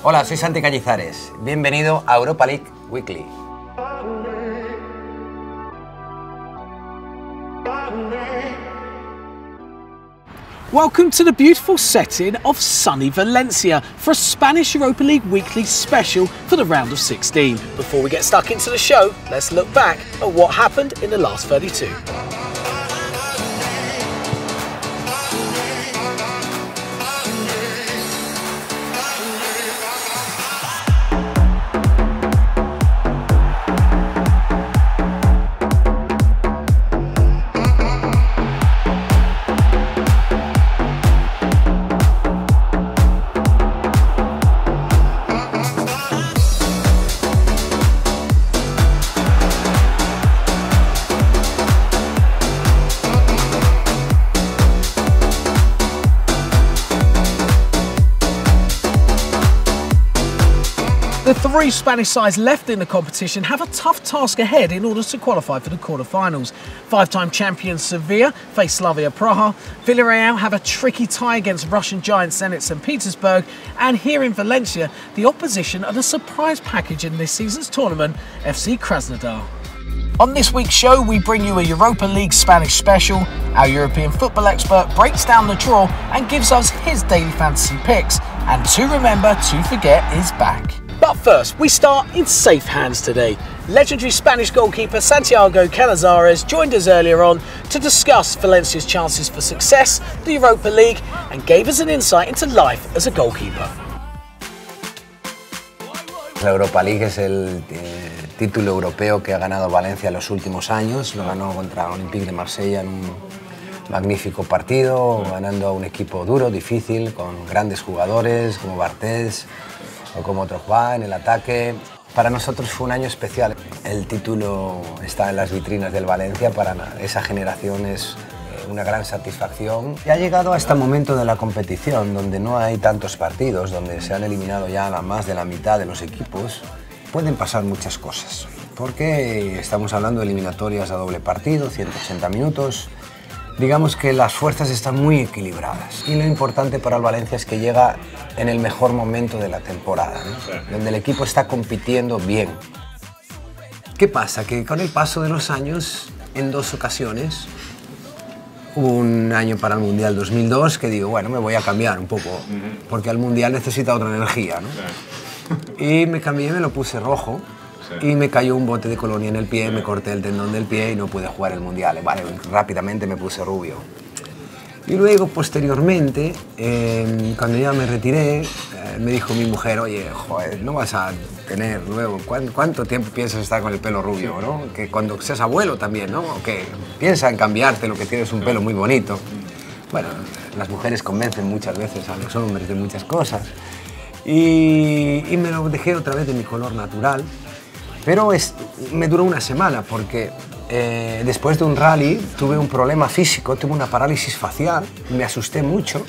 Hola, soy Santiago Cañizares. Bienvenido a Europa League Weekly. Welcome to the beautiful setting of sunny Valencia for a Spanish Europa League Weekly special for the round of 16. Before we get stuck into the show, let's look back at what happened in the last 32. The three Spanish sides left in the competition have a tough task ahead in order to qualify for the quarter-finals. Five-time champion Sevilla face Slavia Praha, Villarreal have a tricky tie against Russian giant Zenit St. Petersburg, and here in Valencia, the opposition are the surprise package in this season's tournament, FC Krasnodar. On this week's show, we bring you a Europa League Spanish special. Our European football expert breaks down the draw and gives us his daily fantasy picks. And To Remember to Forget is back. But first, we start in safe hands today. Legendary Spanish goalkeeper Santiago Cañizares joined us earlier on to discuss Valencia's chances for success, the Europa League, and gave us an insight into life as a goalkeeper. La Europa League es el título europeo que ha ganado Valencia en los últimos años. Lo ganó contra Olympique de Marsella en un magnífico partido, ganando a un equipo duro, difícil, con grandes jugadores como Bartés o como Drogba en el ataque. Para nosotros fue un año especial. El título está en las vitrinas del Valencia, para esa generación es una gran satisfacción. Y ha llegado a este momento de la competición, donde no hay tantos partidos, donde se han eliminado ya más de la mitad de los equipos. Pueden pasar muchas cosas, porque estamos hablando de eliminatorias a doble partido, 180 minutos. Digamos que las fuerzas están muy equilibradas y lo importante para el Valencia es que llega en el mejor momento de la temporada, ¿no? Donde el equipo está compitiendo bien. ¿Qué pasa? Que con el paso de los años, en dos ocasiones, hubo un año para el Mundial 2002 que digo, bueno, me voy a cambiar un poco, porque el Mundial necesita otra energía, ¿no? Y me cambié, me lo puse rojo. Y me cayó un bote de colonia en el pie, me corté el tendón del pie y no pude jugar el Mundial. Vale, rápidamente me puse rubio. Y luego, posteriormente, cuando ya me retiré, me dijo mi mujer, oye, joder, no vas a tener luego, ¿cuánto tiempo piensas estar con el pelo rubio, ¿no? Que cuando seas abuelo también, ¿no? Que piensa en cambiarte lo que tienes un pelo muy bonito. Bueno, las mujeres convencen muchas veces a los hombres de muchas cosas. Y me lo dejé otra vez de mi color natural. Pero me duró una semana porque después de un rally tuve un problema físico, tuve una parálisis facial, me asusté mucho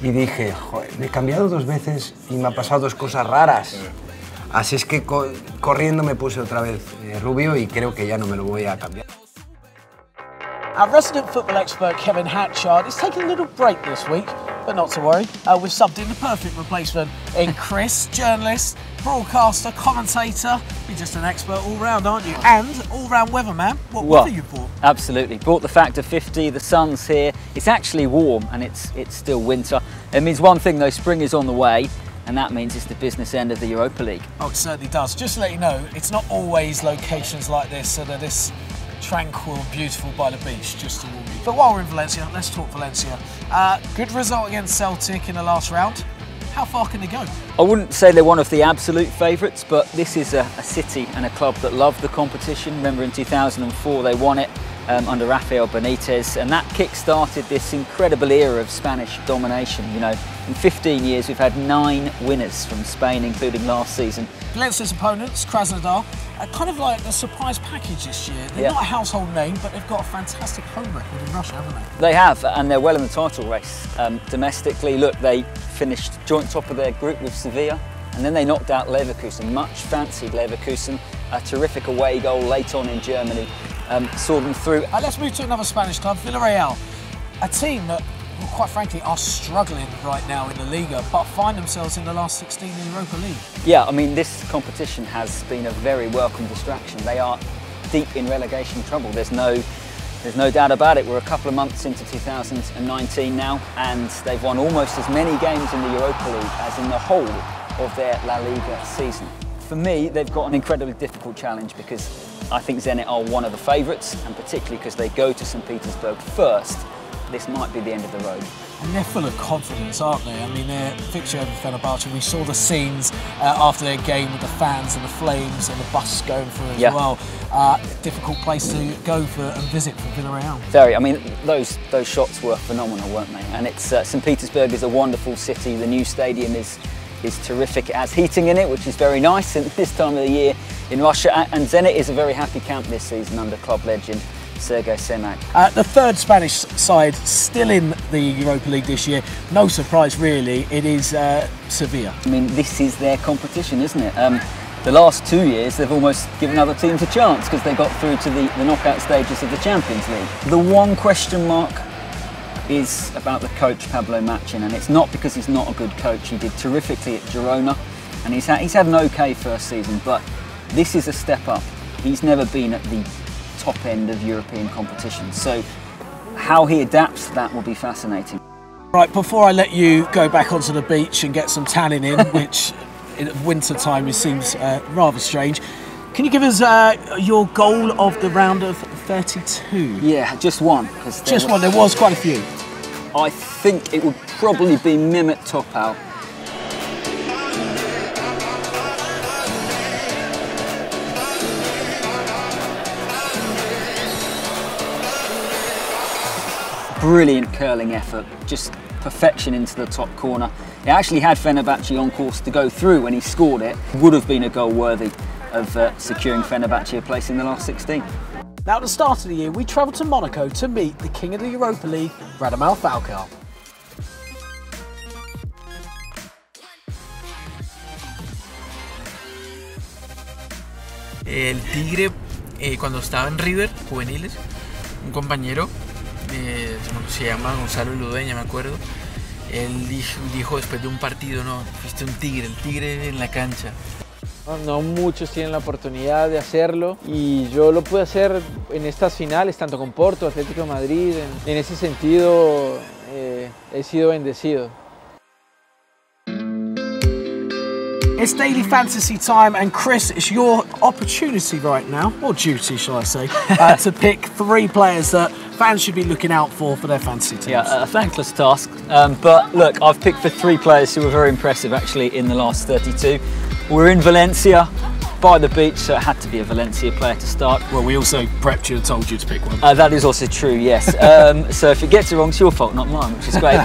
y dije, joder, me he cambiado dos veces y me han pasado dos cosas raras. Así es que corriendo me puse otra vez rubio y creo que ya no me lo voy a cambiar. Our resident football expert Kevin Hatchard is taking a little break this week, but not to worry, we've subbed in the perfect replacement in Chris, journalist, broadcaster, commentator. You're just an expert all round, aren't you? And all round weatherman. What weather you brought? Absolutely, brought the factor 50. The sun's here. It's actually warm and it's still winter. It means one thing though: spring is on the way, and that means it's the business end of the Europa League. Oh, it certainly does. Just to let you know, it's not always locations like this that are this tranquil, beautiful by the beach, just to warm you. But while we're in Valencia, let's talk Valencia. Good result against Celtic in the last round. How far can they go? I wouldn't say they're one of the absolute favourites, but this is a city and a club that love the competition. Remember in 2004 they won it under Rafael Benitez, and that kick-started this incredible era of Spanish domination. You know, in 15 years we've had 9 winners from Spain, including last season. Valencia's opponents, Krasnodar, are kind of like the surprise package this year. They're not a household name, but they've got a fantastic home record in Russia, haven't they? They have, and they're well in the title race. Domestically, look, they finished joint top of their group with Sevilla, and then they knocked out Leverkusen, much fancied Leverkusen. A terrific away goal late on in Germany saw them through. Let's move to another Spanish club, Villarreal, a team that quite frankly, are struggling right now in the Liga, but find themselves in the last 16 in the Europa League. Yeah, I mean, this competition has been a very welcome distraction. They are deep in relegation trouble. There's no doubt about it. We're a couple of months into 2019 now, and they've won almost as many games in the Europa League as in the whole of their La Liga season. For me, they've got an incredibly difficult challenge because I think Zenit are one of the favourites, and particularly because they go to St. Petersburg first, this might be the end of the road. And they're full of confidence, aren't they? I mean, their fixture over Fenerbahce, we saw the scenes after their game with the fans and the flames and the bus going through as well. Difficult place to go for and visit for Villarreal. Very. I mean, those shots were phenomenal, weren't they? And it's St. Petersburg is a wonderful city. The new stadium is terrific. It has heating in it, which is very nice at this time of the year in Russia. And Zenit is a very happy camp this season under club legend Sergei Semak. The third Spanish side still in the Europa League this year. No surprise really, it is Sevilla. I mean, this is their competition, isn't it? The last 2 years they've almost given other teams a chance because they got through to the knockout stages of the Champions League. The one question mark is about the coach Pablo Machin, and it's not because he's not a good coach. He did terrifically at Girona and he's had an okay first season, but this is a step up. He's never been at the top end of European competition, so how he adapts to that will be fascinating. Right, before I let you go back onto the beach and get some tanning in, which in winter time it seems rather strange, can you give us your goal of the round of 32? Yeah, just one. Just one, there was quite a few. I think it would probably be Mehmet Topal. Brilliant curling effort, just perfection into the top corner. It actually had Fenerbahce on course to go through when he scored it. Would have been a goal worthy of securing Fenerbahce a place in the last 16. Now at the start of the year, we travelled to Monaco to meet the king of the Europa League, Radamel Falcao. El Tigre, cuando estaba en River, juveniles, un compañero, se llama Gonzalo Ludueña, me acuerdo, él dijo después de un partido, no, fuiste un tigre, el tigre en la cancha. No muchos tienen la oportunidad de hacerlo y yo lo pude hacer en estas finales, tanto con Porto, Atlético de Madrid. En ese sentido he sido bendecido. It's daily fantasy time, and Chris, it's your opportunity right now, or duty shall I say, to pick 3 players that fans should be looking out for their fantasy teams. Yeah, a thankless task, but look, I've picked for 3 players who were very impressive actually in the last 32. We're in Valencia, by the beach, so it had to be a Valencia player to start. Well, we also prepped you and told you to pick one. That is also true, yes. So if it gets it wrong, it's your fault, not mine, which is great.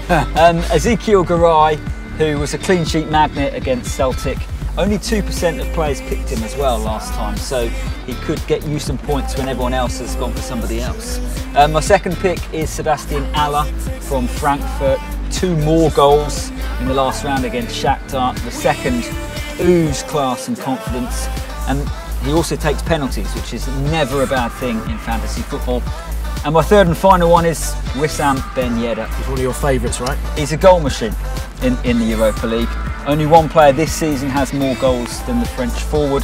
Ezekiel Garay, who was a clean sheet magnet against Celtic. Only 2% of players picked him as well last time, so he could get you some points when everyone else has gone for somebody else. My second pick is Sebastian Aller from Frankfurt. 2 more goals in the last round against Shakhtar. The second ooze class and confidence, and he also takes penalties, which is never a bad thing in fantasy football. And my third and final one is Wissam Ben Yedder. He's one of your favourites, right? He's a goal machine in the Europa League. Only one player this season has more goals than the French forward.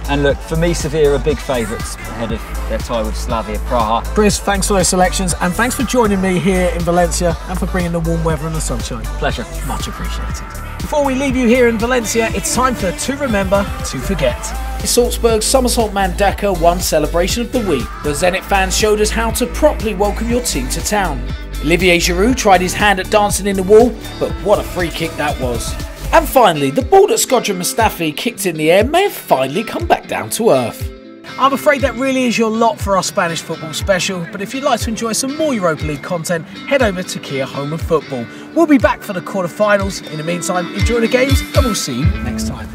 And look, for me, Sevilla are big favourites ahead of their tie with Slavia Praha. Chris, thanks for those selections, and thanks for joining me here in Valencia and for bringing the warm weather and the sunshine. Pleasure. Much appreciated. Before we leave you here in Valencia, it's time for To Remember, To Forget. Salzburg's Somersault Man Dakar won Celebration of the Week. The Zenit fans showed us how to properly welcome your team to town. Olivier Giroud tried his hand at dancing in the wall, but what a free kick that was. And finally, the ball that Skodran Mustafi kicked in the air may have finally come back down to earth. I'm afraid that really is your lot for our Spanish football special, but if you'd like to enjoy some more Europa League content, head over to Kia Home of Football. We'll be back for the quarter-finals. In the meantime, enjoy the games and we'll see you next time.